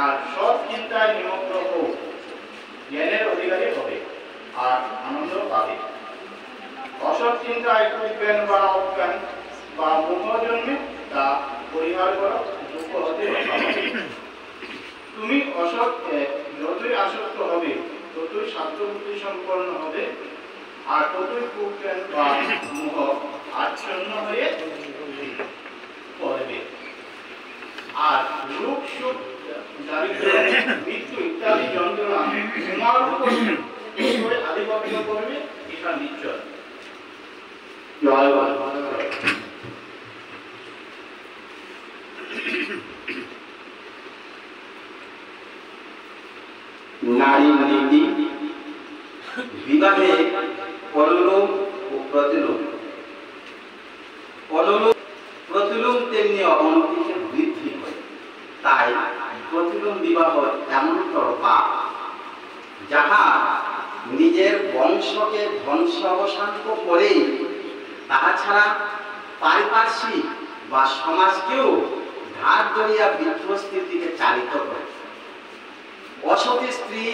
আর সৎ চিন্তায় নিমগ্ন হোক, জ্ঞানের অধিকারী হবে আর আনন্দ পাবে। অসৎ চিন্তায় কুজ্ঞান বা অজ্ঞান বা মোহ জন্মে তা পরিহার করা যোগ্য হতে হবে। তুমি যতই আসক্ত হবে ততই স্বার্থবুদ্ধি সম্পন্ন হবে, আর ততই কুজ্ঞান বা মোহ আচ্ছন্ন হয়ে পড়বে। আর রূপ সুখ দারিদ্র মৃত্যু ইত্যাদি যন্ত্রণা তোমার উপর আধিপত্য করবে, এটা নিশ্চয়। নারী নীতি বিবাহে পরলোক ও প্রতিলোক। পরলোক প্রতিলোক তেমনি অবনতিকে বৃদ্ধি করে, তাই প্রতিলোক বিবাহ এমনতর পাপ যাহা নিজের বংশকে ধ্বংস অবসান করেই তাহা ছাড়া পারিপার্শ্বিক বা সমাজকেও ধার দরিয়া বিধ্বস্তির দিকে চালিত করে। অসতী স্ত্রী